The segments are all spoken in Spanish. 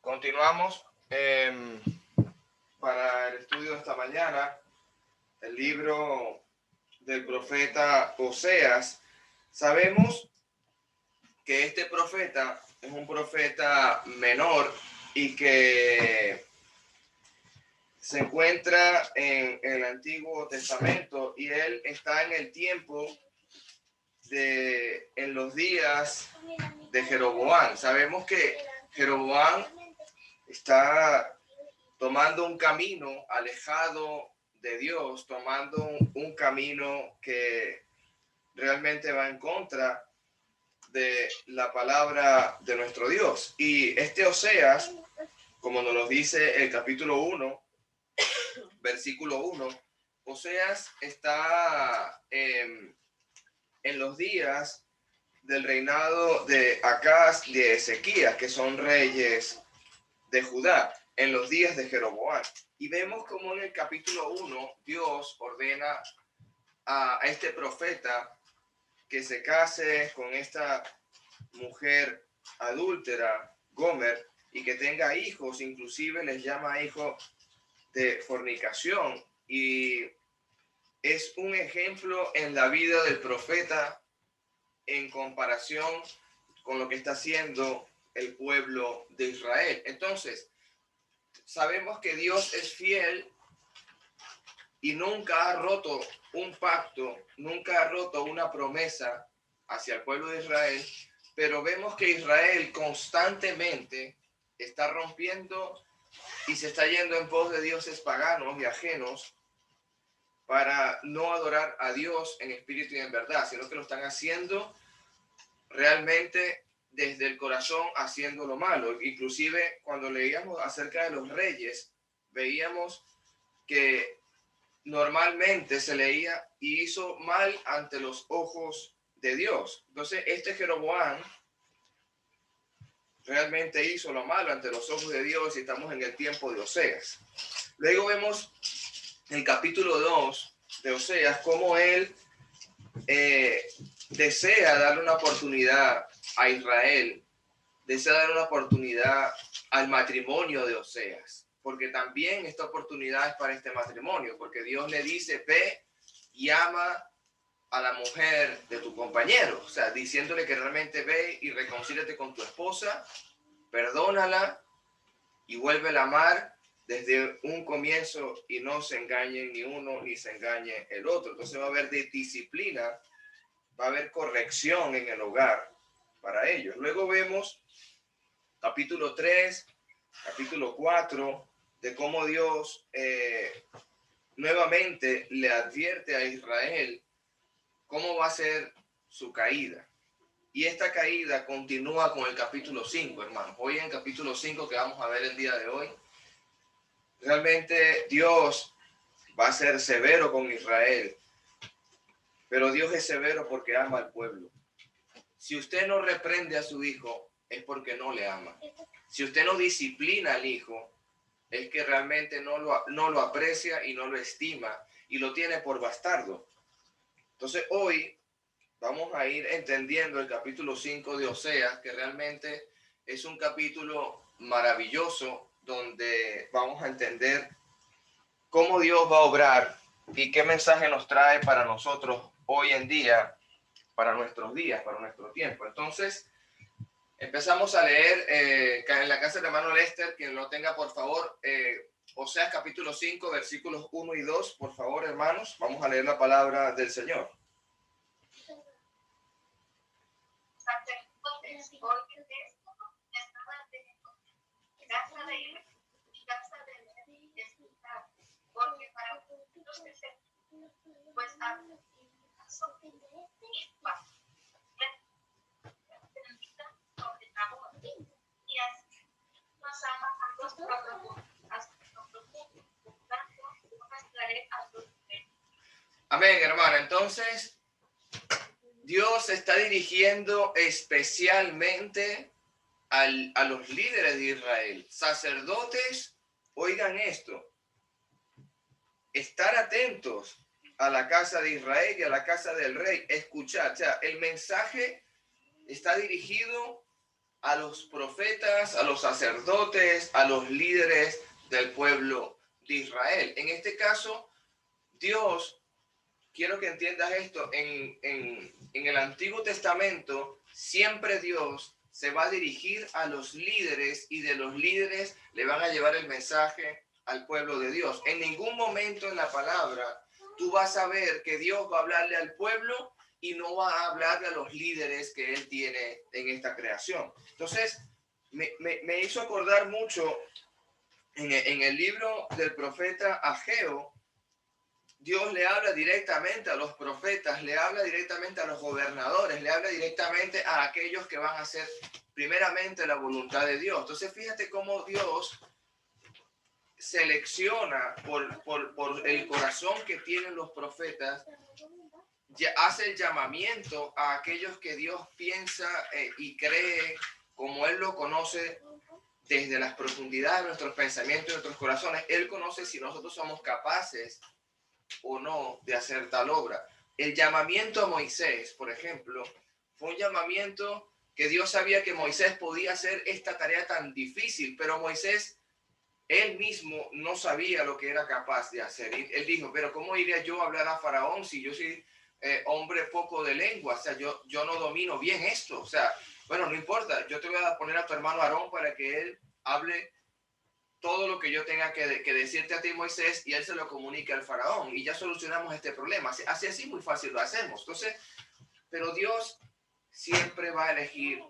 Continuamos para el estudio de esta mañana, el libro del profeta Oseas. Sabemos que este profeta es un profeta menor y que se encuentra en el Antiguo Testamento, y él está en el tiempo en los días de Jeroboam. Sabemos que Jeroboam está tomando un camino alejado de Dios, tomando un camino que realmente va en contra de la palabra de nuestro Dios. Y este Oseas, como nos lo dice el capítulo 1, versículo 1, Oseas está en los días del reinado de Acaz y de Ezequías, que son reyes de Judá, en los días de Jeroboam. Y vemos como en el capítulo 1 Dios ordena a este profeta que se case con esta mujer adúltera, Gomer, y que tenga hijos, inclusive les llama hijos de fornicación. Y es un ejemplo en la vida del profeta en comparación con lo que está haciendo el pueblo de Israel. Entonces, sabemos que Dios es fiel y nunca ha roto un pacto, nunca ha roto una promesa hacia el pueblo de Israel, pero vemos que Israel constantemente está rompiendo y se está yendo en pos de dioses paganos y ajenos para no adorar a Dios en espíritu y en verdad, sino que lo están haciendo realmente desde el corazón, haciendo lo malo. Inclusive cuando leíamos acerca de los reyes, veíamos que normalmente se leía y hizo mal ante los ojos de Dios. Entonces este Jeroboam realmente hizo lo malo ante los ojos de Dios, y estamos en el tiempo de Oseas. Luego vemos en el capítulo 2 de Oseas cómo él desea darle una oportunidad a Israel, desea dar una oportunidad al matrimonio de Oseas, porque también esta oportunidad es para este matrimonio, porque Dios le dice: ve y ama a la mujer de tu compañero, o sea, diciéndole que realmente ve y reconcíliate con tu esposa, perdónala y vuélvela a amar desde un comienzo, y no se engañen ni uno ni se engañe el otro. Entonces va a haber disciplina, va a haber corrección en el hogar para ellos. Luego vemos capítulo 3, capítulo 4, de cómo Dios nuevamente le advierte a Israel cómo va a ser su caída. Y esta caída continúa con el capítulo 5, hermanos. Hoy en el capítulo 5 que vamos a ver el día de hoy, realmente Dios va a ser severo con Israel, pero Dios es severo porque ama al pueblo. Si usted no reprende a su hijo, es porque no le ama. Si usted no disciplina al hijo, es que realmente no lo aprecia y no lo estima, y lo tiene por bastardo. Entonces hoy vamos a ir entendiendo el capítulo 5 de Oseas, que realmente es un capítulo maravilloso, donde vamos a entender cómo Dios va a obrar y qué mensaje nos trae para nosotros hoy en día, para nuestros días, para nuestro tiempo. Entonces, empezamos a leer en la casa del hermano Lester. Quien lo tenga, por favor, Oseas capítulo 5, versículos 1 y 2, por favor, hermanos. Vamos a leer la palabra del Señor. Amén, hermano. Entonces, Dios se está dirigiendo especialmente a los líderes de Israel. Sacerdotes, oigan esto: estar atentos a la casa de Israel y a la casa del rey. Escuchar, o sea, el mensaje está dirigido a los profetas, a los sacerdotes, a los líderes del pueblo de Israel. En este caso, Dios, quiero que entiendas esto, en el Antiguo Testamento, siempre Dios se va a dirigir a los líderes y de los líderes le van a llevar el mensaje al pueblo de Dios. En ningún momento en la palabra tú vas a ver que Dios va a hablarle al pueblo y no va a hablarle a los líderes que Él tiene en esta creación. Entonces, me hizo acordar mucho en el libro del profeta Ageo. Dios le habla directamente a los profetas, le habla directamente a los gobernadores, le habla directamente a aquellos que van a hacer primeramente la voluntad de Dios. Entonces, fíjate cómo Dios selecciona por el corazón que tienen los profetas, ya hace el llamamiento a aquellos que Dios piensa y cree como Él lo conoce desde las profundidades de nuestros pensamientos y nuestros corazones. Él conoce si nosotros somos capaces o no de hacer tal obra. El llamamiento a Moisés, por ejemplo, fue un llamamiento que Dios sabía que Moisés podía hacer esta tarea tan difícil, pero Moisés, él mismo no sabía lo que era capaz de hacer. Él dijo, pero ¿cómo iría yo a hablar a Faraón si yo soy hombre poco de lengua? O sea, yo no domino bien esto. O sea, bueno, no importa, yo te voy a poner a tu hermano Aarón para que él hable todo lo que yo tenga que decirte a ti, Moisés, y él se lo comunica al faraón y ya solucionamos este problema. Así muy fácil lo hacemos. Entonces, pero Dios siempre va a elegir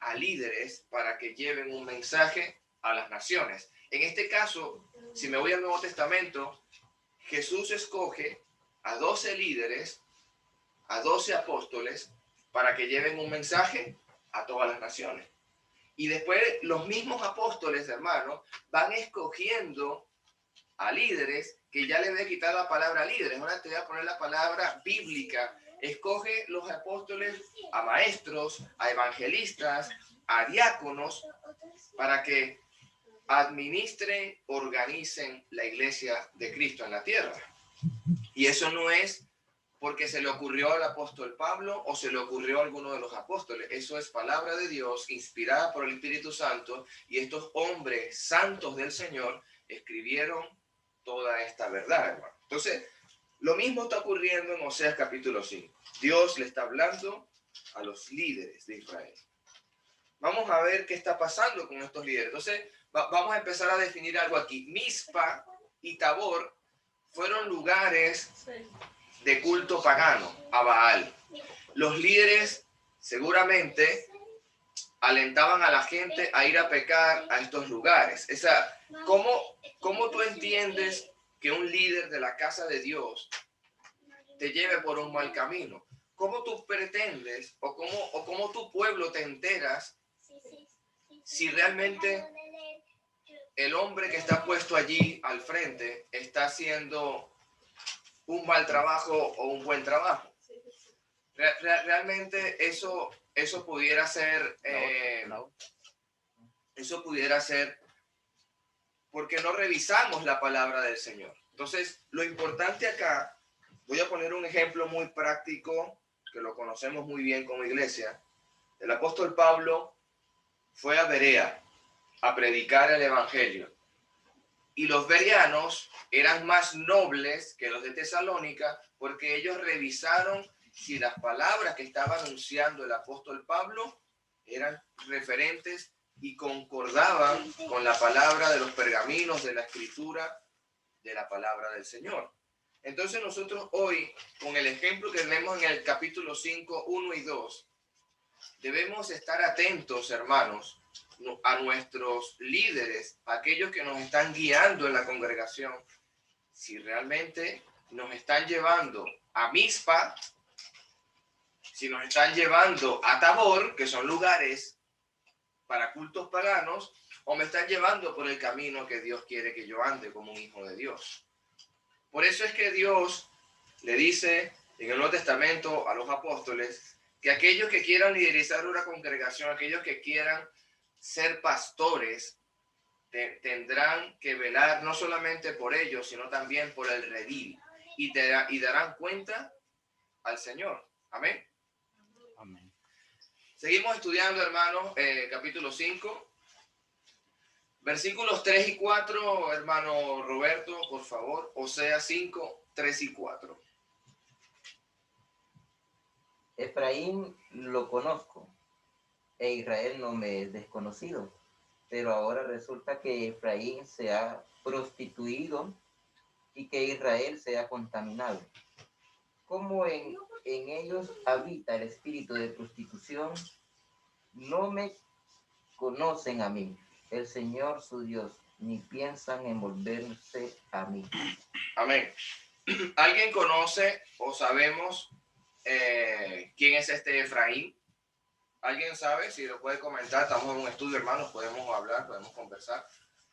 a líderes para que lleven un mensaje a las naciones. En este caso, si me voy al Nuevo Testamento, Jesús escoge a 12 líderes, a 12 apóstoles, para que lleven un mensaje a todas las naciones. Y después los mismos apóstoles, hermanos, van escogiendo a líderes, que ya le voy a quitar la palabra líderes, ahora te voy a poner la palabra bíblica. Escoge los apóstoles a maestros, a evangelistas, a diáconos, para que administren, organicen la iglesia de Cristo en la tierra. Y eso no es porque se le ocurrió al apóstol Pablo o se le ocurrió a alguno de los apóstoles. Eso es palabra de Dios, inspirada por el Espíritu Santo, y estos hombres santos del Señor escribieron toda esta verdad, hermano. Entonces, lo mismo está ocurriendo en Oseas capítulo 5. Dios le está hablando a los líderes de Israel. Vamos a ver qué está pasando con estos líderes. Entonces, vamos a empezar a definir algo aquí. Mizpa y Tabor fueron lugares de culto pagano a Baal. Los líderes seguramente alentaban a la gente a ir a pecar a estos lugares. ¿Cómo tú entiendes que un líder de la casa de Dios te lleve por un mal camino? ¿Cómo tú pretendes o cómo tu pueblo te enteras si realmente el hombre que está puesto allí al frente está haciendo un mal trabajo o un buen trabajo? Realmente eso pudiera ser eso pudiera ser porque no revisamos la palabra del Señor. Entonces, lo importante acá, voy a poner un ejemplo muy práctico que lo conocemos muy bien como iglesia. El apóstol Pablo fue a Berea a predicar el evangelio. Y los bereanos eran más nobles que los de Tesalónica porque ellos revisaron si las palabras que estaba anunciando el apóstol Pablo eran referentes y concordaban con la palabra de los pergaminos de la escritura de la palabra del Señor. Entonces nosotros hoy, con el ejemplo que tenemos en el capítulo 5, 1 y 2, debemos estar atentos, hermanos, a nuestros líderes, a aquellos que nos están guiando en la congregación, si realmente nos están llevando a Mizpa, si nos están llevando a Tabor, que son lugares para cultos paganos, o me están llevando por el camino que Dios quiere que yo ande como un hijo de Dios. Por eso es que Dios le dice en el Nuevo Testamento a los apóstoles que aquellos que quieran liderizar una congregación, aquellos que quieran ser pastores, tendrán que velar no solamente por ellos, sino también por el redil, y darán cuenta al Señor. Amén. Amén. Seguimos estudiando, hermanos, capítulo 5, versículos 3 y 4, hermano Roberto, por favor. Oseas 5, 3 y 4. Efraín lo conozco, e Israel no me es desconocido, pero ahora resulta que Efraín se ha prostituido y que Israel se ha contaminado. Como en ellos habita el espíritu de prostitución, no me conocen a mí, el Señor su Dios, ni piensan en volverse a mí. Amén. ¿Alguien conoce o sabemos quién es este Efraín? ¿Alguien sabe? Si lo puede comentar, estamos en un estudio, hermanos, podemos hablar, podemos conversar.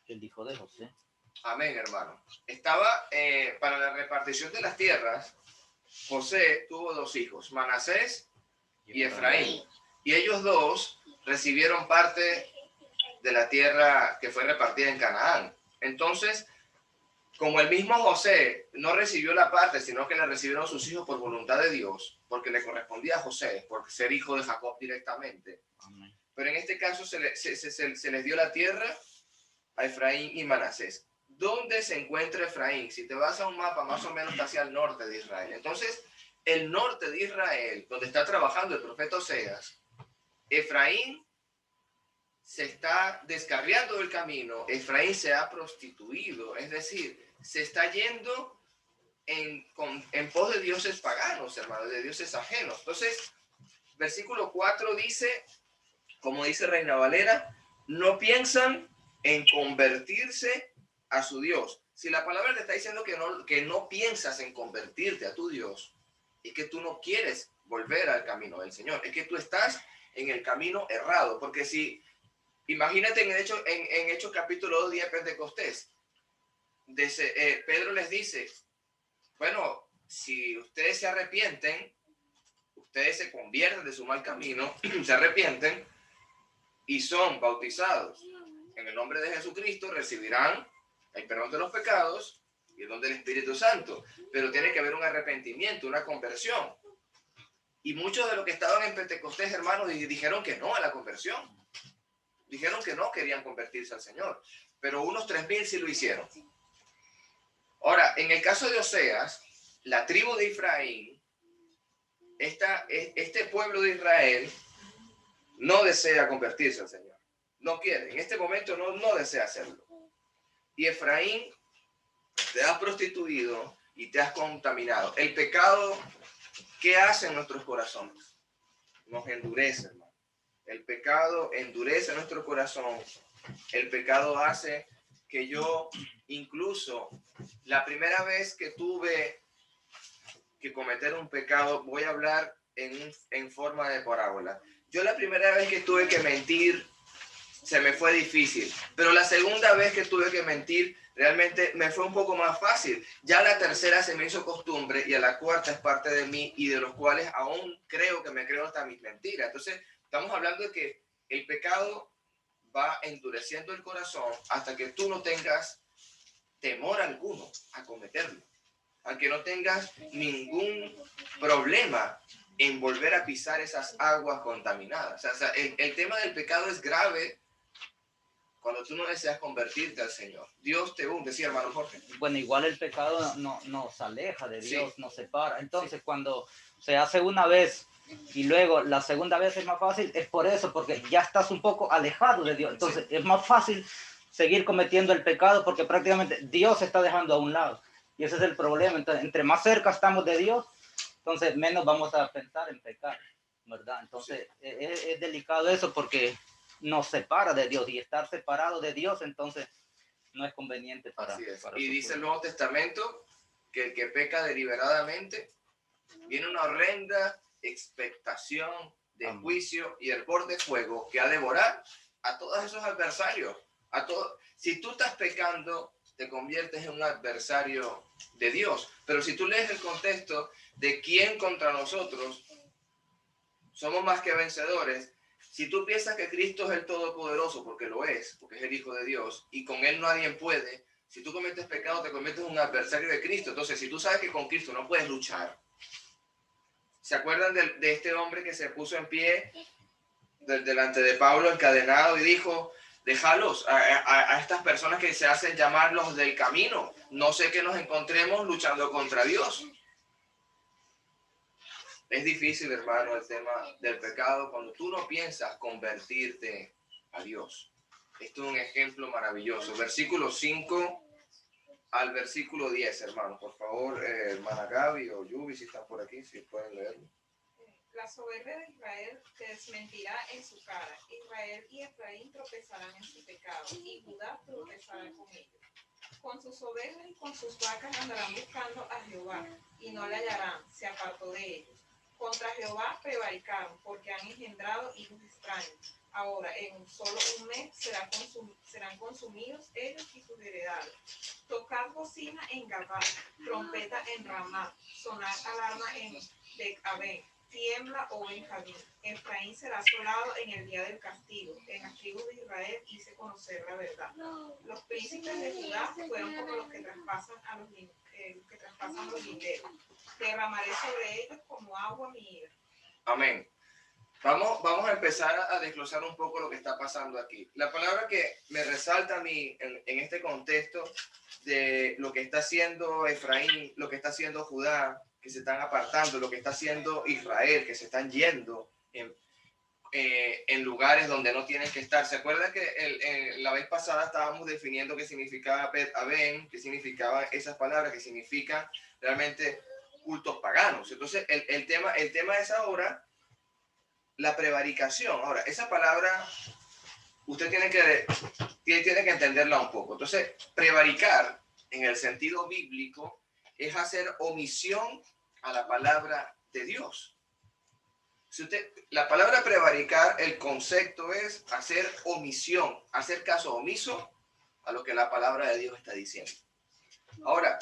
El hijo de José. Amén, hermano. Estaba para la repartición de las tierras. José tuvo dos hijos, Manasés y Efraín. Y ellos dos recibieron parte de la tierra que fue repartida en Canaán. Entonces, como el mismo José no recibió la parte, sino que la recibieron sus hijos por voluntad de Dios, porque le correspondía a José, por ser hijo de Jacob directamente. Amén. Pero en este caso se les dio la tierra a Efraín y Manasés. ¿Dónde se encuentra Efraín? Si te vas a un mapa, más o menos está hacia el norte de Israel. Entonces, el norte de Israel, donde está trabajando el profeta Oseas, Efraín se está descarriando del camino, Efraín se ha prostituido, es decir, se está yendo en pos de dioses paganos, hermanos, de dioses ajenos. Entonces, versículo 4 dice, como dice Reina Valera, no piensan en convertirse a su Dios. Si la palabra te está diciendo que no piensas en convertirte a tu Dios, es que tú no quieres volver al camino del Señor, es que tú estás en el camino errado, porque si, imagínate en Hechos capítulo 2, día de Pentecostés, Pedro les dice, bueno, si ustedes se arrepienten, ustedes se convierten de su mal camino, se arrepienten y son bautizados en el nombre de Jesucristo, recibirán el perdón de los pecados y el don del Espíritu Santo. Pero tiene que haber un arrepentimiento, una conversión. Y muchos de los que estaban en Pentecostés, hermanos, dijeron que no a la conversión. Dijeron que no querían convertirse al Señor. Pero unos 3,000 sí lo hicieron. Ahora, en el caso de Oseas, la tribu de Efraín, este pueblo de Israel, no desea convertirse al Señor. No quiere. En este momento no desea hacerlo. Y Efraín, te has prostituido y te has contaminado. El pecado, ¿qué hace en nuestros corazones? Nos endurece, hermano. El pecado endurece nuestro corazón. El pecado hace que yo, incluso, la primera vez que tuve que cometer un pecado, voy a hablar en forma de parábola. Yo la primera vez que tuve que mentir, se me fue difícil, pero la segunda vez que tuve que mentir, realmente me fue un poco más fácil. Ya la tercera se me hizo costumbre y a la cuarta es parte de mí y de los cuales aún creo que me creo hasta mis mentiras. Entonces, estamos hablando de que el pecado va endureciendo el corazón hasta que tú no tengas temor alguno a cometerlo, a que no tengas ningún problema en volver a pisar esas aguas contaminadas. O sea, el tema del pecado es grave cuando tú no deseas convertirte al Señor. Dios te hunde, sí, hermano Jorge. Bueno, igual el pecado nos aleja de Dios, Sí. nos separa. Entonces, Sí. cuando se hace una vez y luego la segunda vez es más fácil, es por eso, porque ya estás un poco alejado de Dios. Entonces, sí, es más fácil seguir cometiendo el pecado porque prácticamente Dios se está dejando a un lado. Y ese es el problema. Entonces, entre más cerca estamos de Dios, entonces menos vamos a pensar en pecar, ¿verdad? Entonces, sí, es delicado eso porque nos separa de Dios, y estar separado de Dios, entonces no es conveniente para... Así es. Para y dice el Nuevo Testamento que el que peca deliberadamente viene una horrenda expectación de Amén. Juicio y hervor de fuego que ha de devorar a todos esos adversarios. Si tú estás pecando, te conviertes en un adversario de Dios. Pero si tú lees el contexto de quién contra nosotros, somos más que vencedores. Si tú piensas que Cristo es el Todopoderoso, porque lo es, porque es el Hijo de Dios, y con Él nadie puede, si tú cometes pecado, te conviertes en un adversario de Cristo. Entonces, si tú sabes que con Cristo no puedes luchar, ¿se acuerdan de este hombre que se puso en pie delante de Pablo encadenado y dijo, déjalos a estas personas que se hacen llamar los del camino. No sé que nos encontremos luchando contra Dios. Es difícil, hermano, el tema del pecado cuando tú no piensas convertirte a Dios. Esto es un ejemplo maravilloso. Versículo 5 al versículo 10, hermano. Por favor, hermana Gaby o Yubi, si están por aquí, si pueden leerlo. La soberbia de Israel te desmentirá en su cara. Israel y Efraín tropezarán en su pecado, y Judá tropezará con ellos. Con sus ovejas y con sus vacas andarán buscando a Jehová, y no le hallarán, se apartó de ellos. Contra Jehová prevaricaron, porque han engendrado hijos extraños. Ahora, en solo un mes serán consumidos ellos y sus heredades. Tocad bocina en Gabá, trompeta en Ramá, sonar alarma en Bet-Aven. Tiembla, oh Benjamín. Efraín será asolado en el día del castigo. En las tribus de Israel hice conocer la verdad. Los príncipes de Judá fueron como los que traspasan los linderos. Derramaré sobre ellos como agua mi ira. Amén. Vamos a empezar a desglosar un poco lo que está pasando aquí. La palabra que me resalta a mí en este contexto de lo que está haciendo Efraín, lo que está haciendo Judá, que se están apartando, lo que está haciendo Israel, que se están yendo en lugares donde no tienen que estar. ¿Se acuerdan que la vez pasada estábamos definiendo qué significaba Bet-Aven, qué significaban esas palabras, que significan realmente cultos paganos? Entonces, el tema es ahora la prevaricación. Ahora, esa palabra usted tiene que entenderla un poco. Entonces, prevaricar en el sentido bíblico es hacer omisión a la palabra de Dios. La palabra prevaricar, el concepto es hacer omisión, hacer caso omiso a lo que la palabra de Dios está diciendo. Ahora,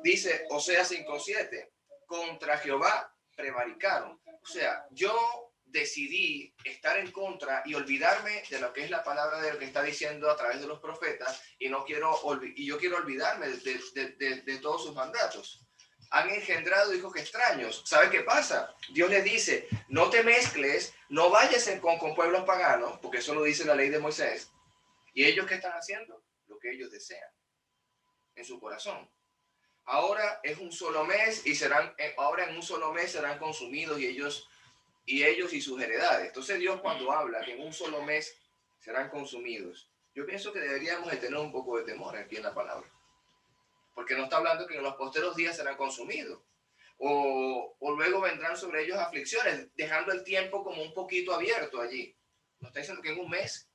dice Oseas 5:7, contra Jehová prevaricaron. O sea, yo decidí estar en contra y olvidarme de lo que es la palabra de lo que está diciendo a través de los profetas, y yo quiero olvidarme de todos sus mandatos. Han engendrado hijos extraños. ¿Sabe qué pasa? Dios les dice, no te mezcles, no vayas con pueblos paganos, porque eso lo dice la ley de Moisés. ¿Y ellos qué están haciendo? Lo que ellos desean en su corazón. Ahora es un solo mes y ahora en un solo mes serán consumidos y ellos y sus heredades. Entonces Dios, cuando habla que en un solo mes serán consumidos, yo pienso que deberíamos de tener un poco de temor aquí en la palabra. Porque no está hablando que en los posteros días serán consumidos. O luego vendrán sobre ellos aflicciones, dejando el tiempo como un poquito abierto allí. No está diciendo que en un mes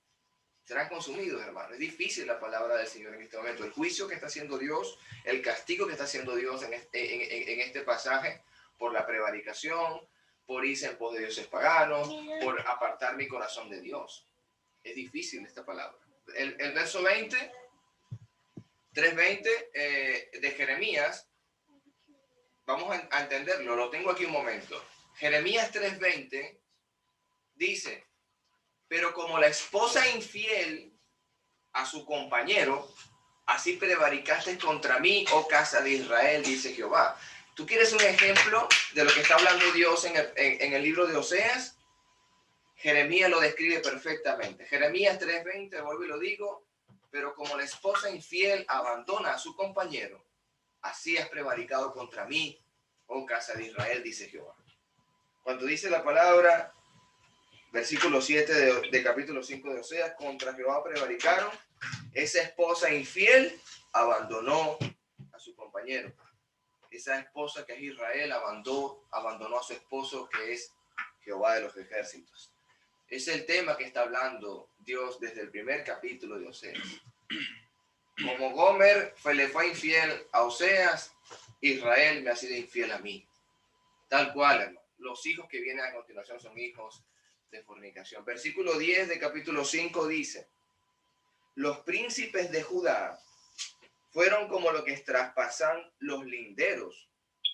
serán consumidos, hermano. Es difícil la palabra del Señor en este momento. El juicio que está haciendo Dios, el castigo que está haciendo Dios en este pasaje por la prevaricación, por irse en pos de dioses paganos, por apartar mi corazón de Dios. Es difícil esta palabra. El verso 20... 3:20 de Jeremías, vamos a entenderlo, lo tengo aquí un momento. Jeremías 3:20 dice, pero como la esposa infiel a su compañero, así prevaricaste contra mí, oh casa de Israel, dice Jehová. ¿Tú quieres un ejemplo de lo que está hablando Dios en el libro de Oseas? Jeremías lo describe perfectamente. Jeremías 3:20, vuelvo y lo digo, pero como la esposa infiel abandona a su compañero, así has prevaricado contra mí, oh casa de Israel, dice Jehová. Cuando dice la palabra, versículo 7 de capítulo 5 de Oseas, contra Jehová prevaricaron, esa esposa infiel abandonó a su compañero. Esa esposa que es Israel abandonó a su esposo que es Jehová de los ejércitos. Es el tema que está hablando Dios desde el primer capítulo de Oseas. Como Gomer le fue infiel a Oseas, Israel me ha sido infiel a mí. Tal cual, hermano. Los hijos que vienen a continuación son hijos de fornicación. Versículo 10 de capítulo 5 dice, los príncipes de Judá fueron como lo que traspasan los linderos.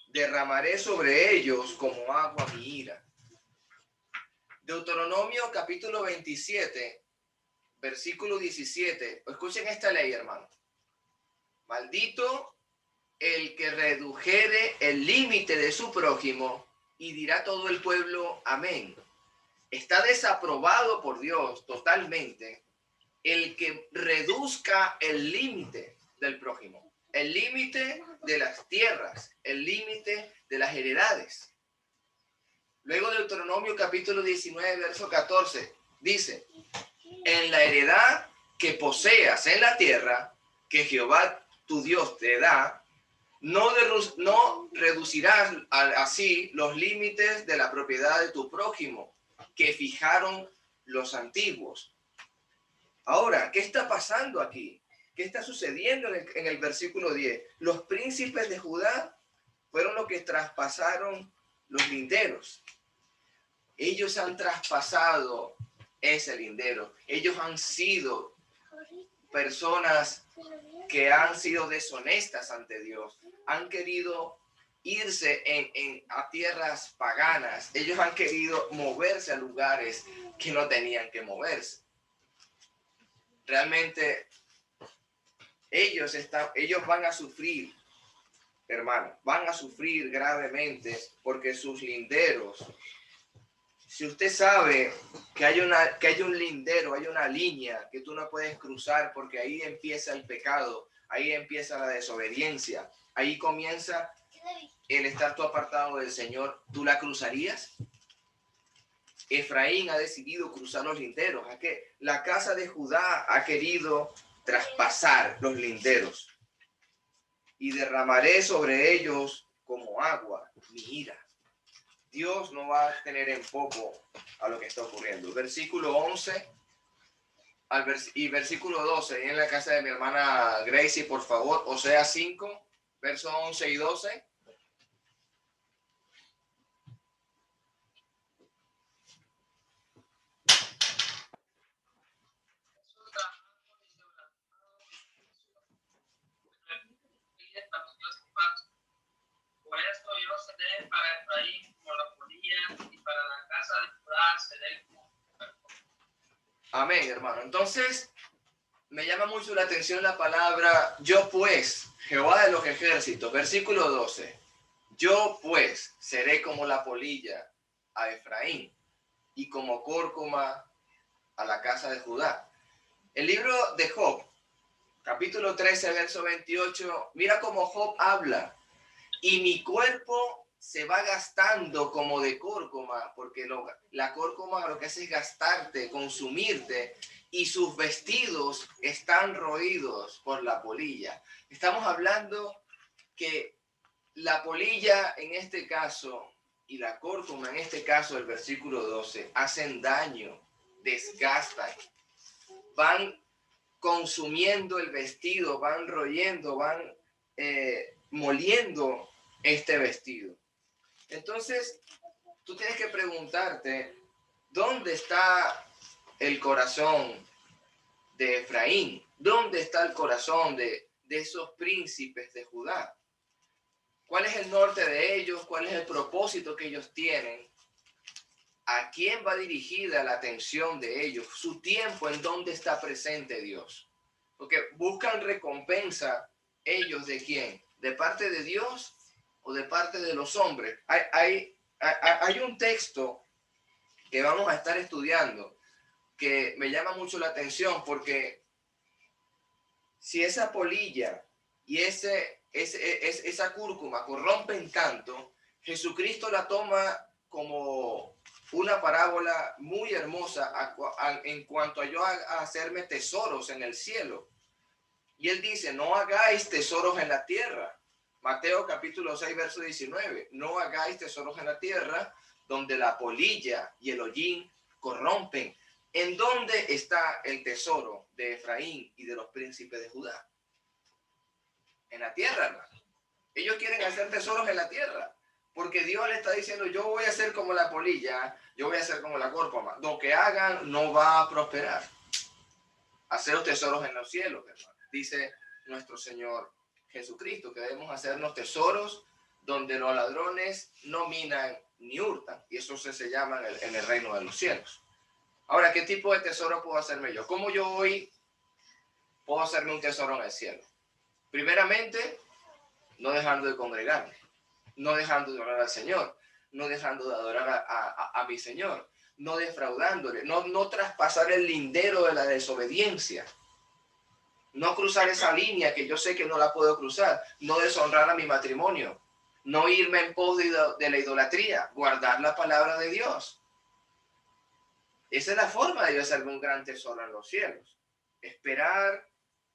Derramaré sobre ellos como agua mi ira. Deuteronomio capítulo 27, versículo 17. Escuchen esta ley, hermano. Maldito el que redujere el límite de su prójimo, y dirá todo el pueblo amén. está desaprobado por Dios totalmente el que reduzca el límite del prójimo, el límite de las tierras, el límite de las heredades. Luego Deuteronomio capítulo 19, verso 14, dice, en la heredad que poseas en la tierra, que Jehová tu Dios te da, no reducirás así los límites de la propiedad de tu prójimo, que fijaron los antiguos. Ahora, ¿qué está pasando aquí? ¿Qué está sucediendo en el versículo 10? Los príncipes de Judá fueron los que traspasaron los linderos. Ellos han traspasado ese lindero. Ellos han sido personas que han sido deshonestas ante Dios. Han querido irse a tierras paganas. Ellos han querido moverse a lugares que no tenían que moverse. Realmente ellos van a sufrir, hermano, van a sufrir gravemente porque sus linderos, si usted sabe que hay un lindero, hay una línea que tú no puedes cruzar porque ahí empieza el pecado, ahí empieza la desobediencia, ahí comienza el estar tú apartado del Señor, ¿tú la cruzarías? Efraín ha decidido cruzar los linderos. ¿A qué? La casa de Judá ha querido traspasar los linderos. Y derramaré sobre ellos como agua mi ira. Dios no va a tener en poco a lo que está ocurriendo. Versículo 11 y versículo 12. En la casa de mi hermana Gracie, por favor. Oseas 5, versos 11 y 12. Por esto yo seré para Efraín como la polilla y para la casa de Judá seré como... Amén, hermano. Entonces, me llama mucho la atención la palabra yo pues, Jehová de los ejércitos, versículo 12. Yo pues seré como la polilla a Efraín y como córcoma a la casa de Judá. El libro de Job, capítulo 13, verso 28, mira cómo Job habla. Y mi cuerpo se va gastando como de córcoma, porque la córcoma lo que hace es gastarte, consumirte, y sus vestidos están roídos por la polilla. Estamos hablando que la polilla en este caso y la córcoma en este caso, el versículo 12, hacen daño, desgastan, van consumiendo el vestido, van royendo, van moliendo este vestido. Entonces, tú tienes que preguntarte, ¿dónde está el corazón de Efraín? ¿Dónde está el corazón de esos príncipes de Judá? ¿Cuál es el norte de ellos? ¿Cuál es el propósito que ellos tienen? ¿A quién va dirigida la atención de ellos? Su tiempo, ¿en dónde está presente Dios? Porque buscan recompensa ellos ¿de quién? ¿De parte de Dios o de parte de los hombres? Hay un texto que vamos a estar estudiando que me llama mucho la atención porque si esa polilla y esa cúrcuma corrompen tanto, Jesucristo la toma como una parábola muy hermosa en cuanto a yo a hacerme tesoros en el cielo. Y él dice, no hagáis tesoros en la tierra. Mateo capítulo 6, verso 19. No hagáis tesoros en la tierra donde la polilla y el hollín corrompen. ¿En dónde está el tesoro de Efraín y de los príncipes de Judá? En la tierra, hermano. Ellos quieren hacer tesoros en la tierra. Porque Dios le está diciendo, yo voy a ser como la polilla, yo voy a ser como la córcoma. Lo que hagan no va a prosperar. Haceros tesoros en los cielos, hermano. Dice nuestro Señor Jesucristo, que debemos hacernos tesoros donde los ladrones no minan ni hurtan. Y eso se llama en el reino de los cielos. Ahora, ¿qué tipo de tesoro puedo hacerme yo? ¿Cómo yo hoy puedo hacerme un tesoro en el cielo? Primeramente, no dejando de congregarme, no dejando de orar al Señor, no dejando de adorar a mi Señor. no defraudándole, no traspasar el lindero de la desobediencia, no cruzar esa línea que yo sé que no la puedo cruzar, no deshonrar a mi matrimonio, no irme en pos de la idolatría, guardar la palabra de Dios. Esa es la forma de yo hacer un gran tesoro en los cielos. Esperar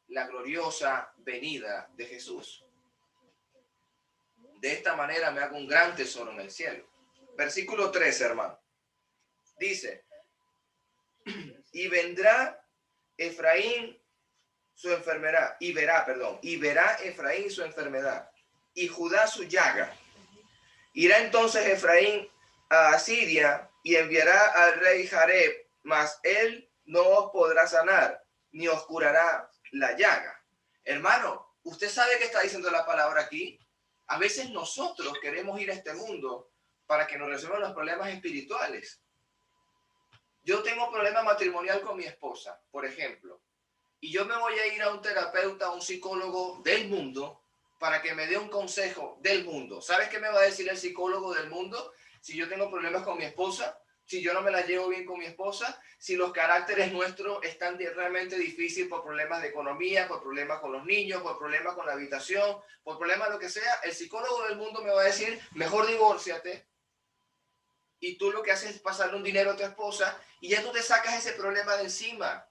la gloriosa venida de Jesús. De esta manera me hago un gran tesoro en el cielo. Versículo 13, hermano. Dice, y vendrá Efraín su enfermedad, y verá Efraín su enfermedad, y Judá su llaga. Irá entonces Efraín a Asiria y enviará al rey Jareb, mas él no os podrá sanar, ni os curará la llaga. Hermano, ¿usted sabe qué está diciendo la palabra aquí? A veces nosotros queremos ir a este mundo para que nos resuelvan los problemas espirituales. Yo tengo un problema matrimonial con mi esposa, por ejemplo, y yo me voy a ir a un terapeuta, a un psicólogo del mundo para que me dé un consejo del mundo. ¿Sabes qué me va a decir el psicólogo del mundo? Si yo tengo problemas con mi esposa, si yo no me la llevo bien con mi esposa, si los caracteres nuestros están realmente difíciles por problemas de economía, por problemas con los niños, por problemas con la habitación, por problemas lo que sea, el psicólogo del mundo me va a decir, mejor divórciate. Y tú lo que haces es pasarle un dinero a tu esposa y ya tú te sacas ese problema de encima.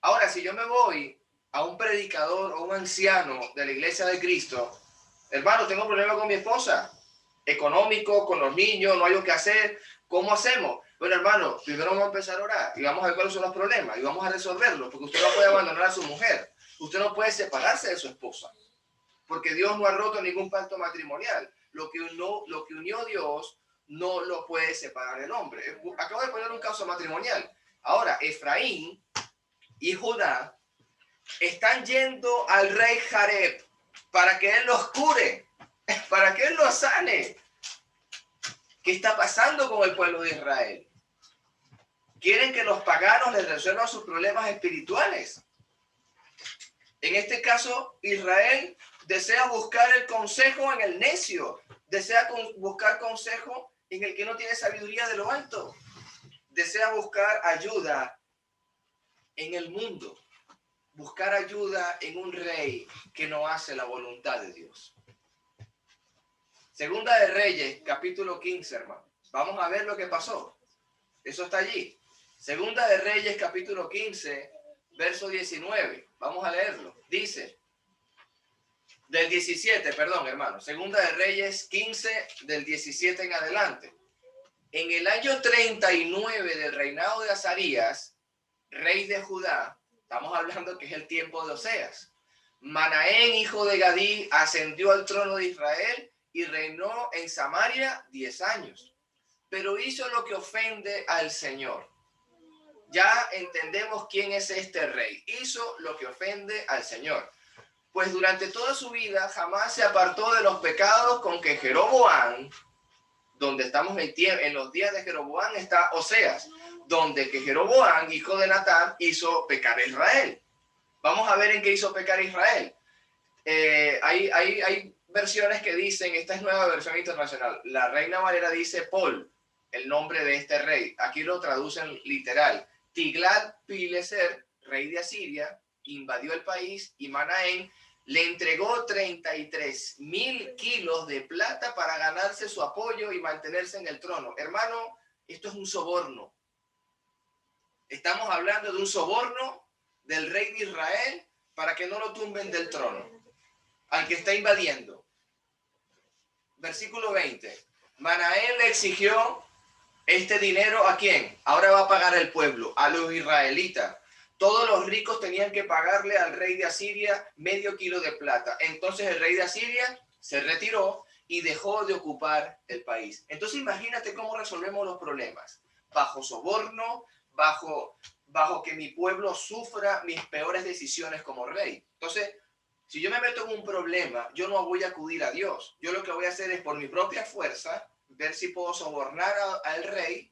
Ahora, si yo me voy a un predicador o un anciano de la iglesia de Cristo, hermano, tengo un problema con mi esposa, económico, con los niños, no hay lo que hacer, ¿cómo hacemos? Bueno, hermano, primero vamos a empezar a orar y vamos a ver cuáles son los problemas y vamos a resolverlos, porque usted no puede abandonar a su mujer, usted no puede separarse de su esposa, porque Dios no ha roto ningún pacto matrimonial. Lo que unió Dios no lo puede separar el hombre. Acabo de poner un caso matrimonial. Ahora, Efraín y Judá están yendo al rey Jareb para que él los cure, para que él los sane. ¿Qué está pasando con el pueblo de Israel? Quieren que los paganos les resuelvan sus problemas espirituales. En este caso, Israel desea buscar el consejo en el necio, desea buscar consejo en el que no tiene sabiduría de lo alto, desea buscar ayuda en el mundo, buscar ayuda en un rey que no hace la voluntad de Dios. Segunda de Reyes, capítulo 15, hermano. Vamos a ver lo que pasó. Eso está allí. Segunda de Reyes, capítulo 15, verso 19. Vamos a leerlo. Dice, del 17, perdón, hermano. Segunda de Reyes 15, del 17 en adelante. En el año 39 del reinado de Azarías, rey de Judá, estamos hablando que es el tiempo de Oseas, Manaén, hijo de Gadí, ascendió al trono de Israel y reinó en Samaria 10 años. Pero hizo lo que ofende al Señor. Ya entendemos quién es este rey. Hizo lo que ofende al Señor. Pues durante toda su vida jamás se apartó de los pecados con que Jeroboam, donde estamos en los días de Jeroboam está Oseas, donde que Jeroboam, hijo de Natán, hizo pecar a Israel. Vamos a ver en qué hizo pecar a Israel. Hay versiones que dicen, esta es nueva versión internacional, la Reina Valera dice Pol, el nombre de este rey. Aquí lo traducen literal. Tiglat-Pileser, rey de Asiria, invadió el país y Manaén le entregó 33,000 kilos de plata para ganarse su apoyo y mantenerse en el trono. Hermano, esto es un soborno. Estamos hablando de un soborno del rey de Israel para que no lo tumben del trono, al que está invadiendo. Versículo 20. Manaén le exigió este dinero ¿a quién? Ahora va a pagar el pueblo, a los israelitas. Todos los ricos tenían que pagarle al rey de Asiria medio kilo de plata. Entonces el rey de Asiria se retiró y dejó de ocupar el país. Entonces imagínate cómo resolvemos los problemas. Bajo soborno, bajo que mi pueblo sufra mis peores decisiones como rey. Entonces, si yo me meto en un problema, yo no voy a acudir a Dios. Yo lo que voy a hacer es por mi propia fuerza, ver si puedo sobornar al rey.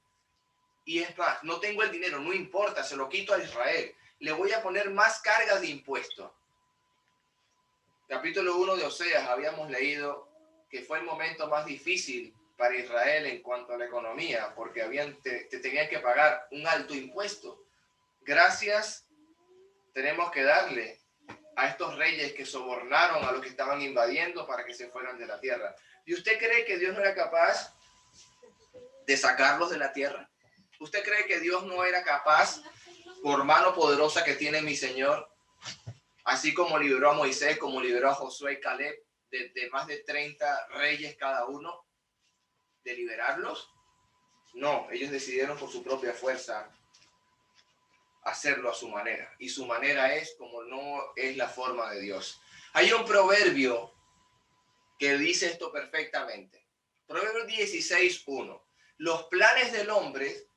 Y es más, no tengo el dinero, no importa, se lo quito a Israel. Le voy a poner más cargas de impuestos. Capítulo 1 de Oseas, habíamos leído que fue el momento más difícil para Israel en cuanto a la economía, porque te tenían que pagar un alto impuesto. Gracias tenemos que darle a estos reyes que sobornaron a los que estaban invadiendo para que se fueran de la tierra. ¿Y usted cree que Dios no era capaz de sacarlos de la tierra? ¿Usted cree que Dios no era capaz, por mano poderosa que tiene mi Señor, así como liberó a Moisés, como liberó a Josué y Caleb, de más de 30 reyes cada uno, de liberarlos? No, ellos decidieron por su propia fuerza hacerlo a su manera. Y su manera es como no es la forma de Dios. Hay un proverbio que dice esto perfectamente. Proverbio 16:1. Los planes del hombre,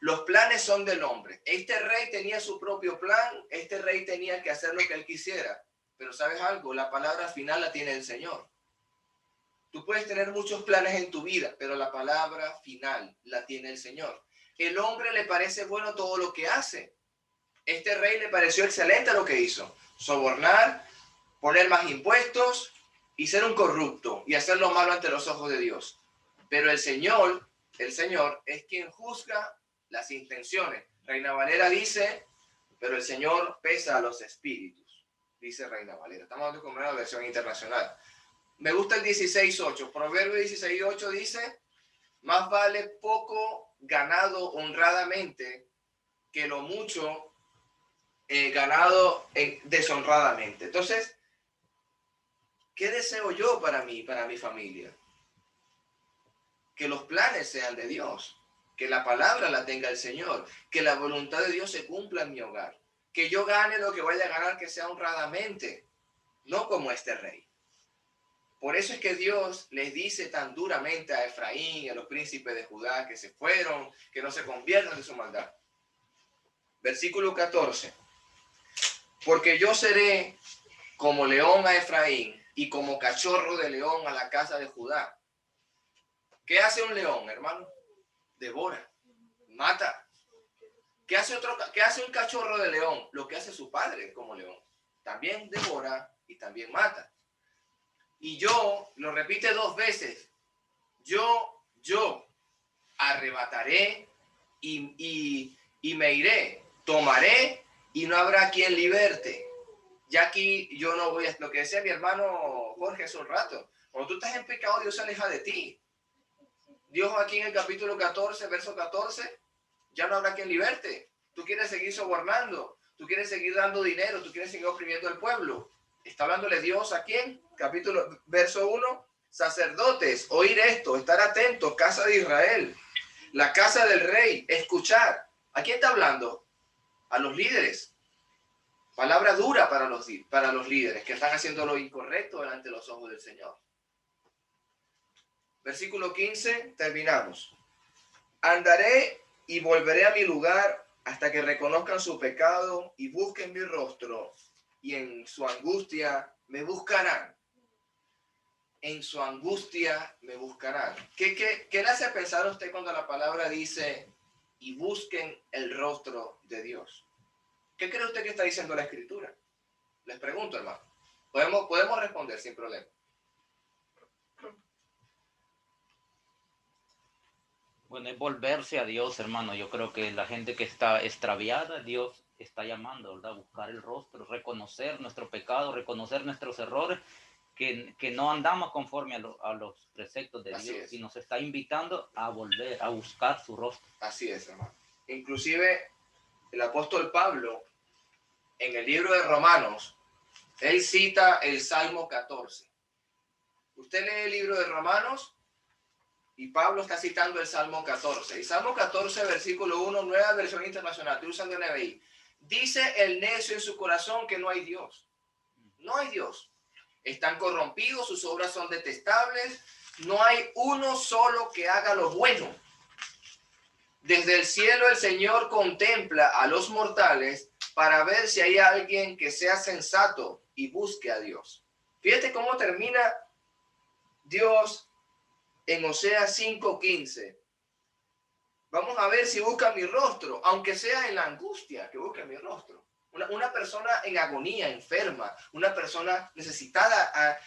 los planes son del hombre. Este rey tenía su propio plan, este rey tenía que hacer lo que él quisiera. Pero ¿sabes algo? La palabra final la tiene el Señor. Tú puedes tener muchos planes en tu vida, pero la palabra final la tiene el Señor. El hombre le parece bueno todo lo que hace. Este rey le pareció excelente lo que hizo. Sobornar, poner más impuestos y ser un corrupto y hacer lo malo ante los ojos de Dios. Pero el Señor es quien juzga las intenciones. Reina Valera dice, pero el Señor pesa a los espíritus, dice Reina Valera. Estamos hablando con una versión internacional. Me gusta el 16:8. Proverbio 16:8 dice, más vale poco ganado honradamente que lo mucho ganado deshonradamente. Entonces, ¿qué deseo yo para mí, para mi familia? Que los planes sean de Dios, que la palabra la tenga el Señor, que la voluntad de Dios se cumpla en mi hogar, que yo gane lo que vaya a ganar, que sea honradamente, no como este rey. Por eso es que Dios les dice tan duramente a Efraín y a los príncipes de Judá que se fueron, que no se conviertan de su maldad. Versículo 14. Porque yo seré como león a Efraín y como cachorro de león a la casa de Judá. ¿Qué hace un león, hermano? Devora, mata. ¿Qué hace un cachorro de león? Lo que hace su padre como león. También devora y también mata. Y yo, lo repite 2 veces, yo arrebataré y me iré, tomaré y no habrá quien liberte. Ya aquí yo no voy a, lo que decía mi hermano Jorge hace un rato, cuando tú estás en pecado, Dios se aleja de ti. Dios aquí en el capítulo 14, verso 14, ya no habrá quien liberte. Tú quieres seguir sobornando, tú quieres seguir dando dinero, tú quieres seguir oprimiendo al pueblo. Está hablándole Dios a quién? Verso 1, sacerdotes, oír esto, estar atentos, casa de Israel, la casa del rey, escuchar. ¿A quién está hablando? A los líderes. Palabra dura para los líderes que están haciendo lo incorrecto delante de los ojos del Señor. Versículo 15, terminamos. Andaré y volveré a mi lugar hasta que reconozcan su pecado y busquen mi rostro, y en su angustia me buscarán. En su angustia me buscarán. ¿Qué le hace pensar a usted cuando la palabra dice y busquen el rostro de Dios? ¿Qué cree usted que está diciendo la Escritura? Les pregunto, hermano. Podemos responder sin problema. Bueno, es volverse a Dios, hermano. Yo creo que la gente que está extraviada, Dios está llamando, ¿verdad? Buscar el rostro, reconocer nuestro pecado, reconocer nuestros errores, que no andamos conforme a los preceptos de Así Dios. es. Y nos está invitando a volver, a buscar su rostro. Así es, hermano. Inclusive el apóstol Pablo, en el libro de Romanos, él cita el Salmo 14. Usted lee el libro de Romanos y Pablo está citando el Salmo 14. Y Salmo 14, versículo 1, nueva versión internacional, estoy usando NBI. Dice el necio en su corazón que no hay Dios. No hay Dios. Están corrompidos, sus obras son detestables. No hay uno solo que haga lo bueno. Desde el cielo el Señor contempla a los mortales para ver si hay alguien que sea sensato y busque a Dios. Fíjate cómo termina Dios en Oseas 5:15. Vamos a ver si busca mi rostro, aunque sea en la angustia, que busque mi rostro. una persona en agonía, enferma, una persona necesitada,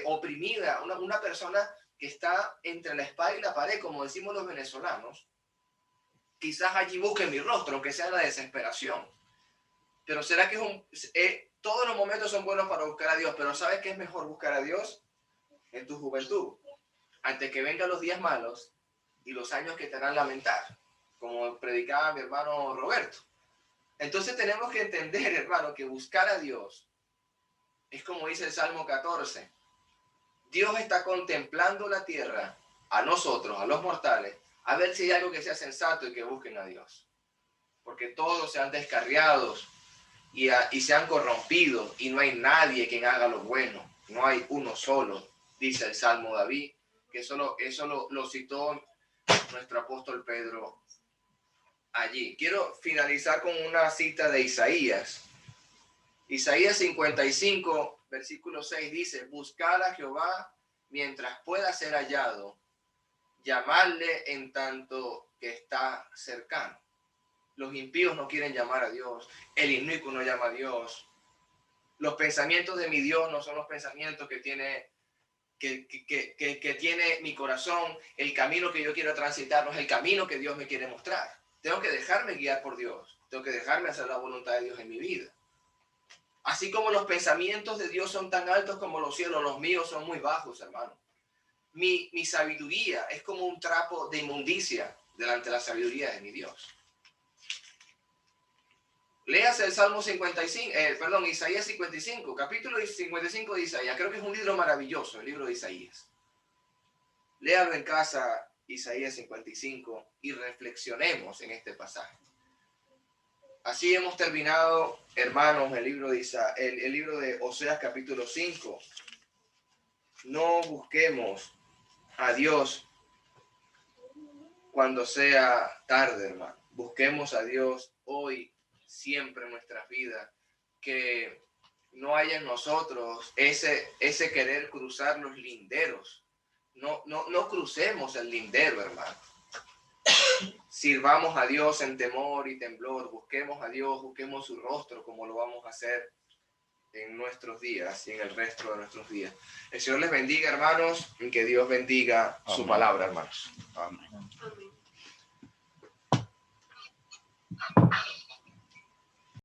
oprimida, una persona que está entre la espada y la pared, como decimos los venezolanos, quizás allí busque mi rostro, aunque sea la desesperación. Pero será que todos los momentos son buenos para buscar a Dios, pero ¿sabes qué es mejor buscar a Dios? En tu juventud, antes que vengan los días malos y los años que te harán lamentar, como predicaba mi hermano Roberto. Entonces tenemos que entender, hermano, que buscar a Dios es como dice el Salmo 14. Dios está contemplando la tierra, a nosotros, a los mortales, a ver si hay algo que sea sensato y que busquen a Dios. Porque todos se han descarriado y se han corrompido y no hay nadie quien haga lo bueno. No hay uno solo, dice el Salmo David, que eso lo citó nuestro apóstol Pedro allí. Quiero finalizar con una cita de Isaías. Isaías 55, versículo 6 dice: buscar a Jehová mientras pueda ser hallado, llamarle en tanto que está cercano. Los impíos no quieren llamar a Dios, el inicuo no llama a Dios. Los pensamientos de mi Dios no son los pensamientos que tiene mi corazón. El camino que yo quiero transitar no es el camino que Dios me quiere mostrar. Tengo que dejarme guiar por Dios. Tengo que dejarme hacer la voluntad de Dios en mi vida. Así como los pensamientos de Dios son tan altos como los cielos, los míos son muy bajos, hermano. Mi sabiduría es como un trapo de inmundicia delante de la sabiduría de mi Dios. Léase el Salmo 55, Isaías 55, capítulo 55 de Isaías. Creo que es un libro maravilloso, el libro de Isaías. Léalo en casa, Isaías 55, y reflexionemos en este pasaje. Así hemos terminado, hermanos, el libro de Oseas capítulo 5. No busquemos a Dios cuando sea tarde, hermano. Busquemos a Dios hoy, siempre en nuestras vidas. Que no haya en nosotros ese querer cruzar los linderos. No crucemos el lindero, hermano. Sirvamos a Dios en temor y temblor. Busquemos a Dios, busquemos su rostro, como lo vamos a hacer en nuestros días y en el resto de nuestros días. El Señor les bendiga, hermanos, y que Dios bendiga su palabra, hermanos. Amén. Amén.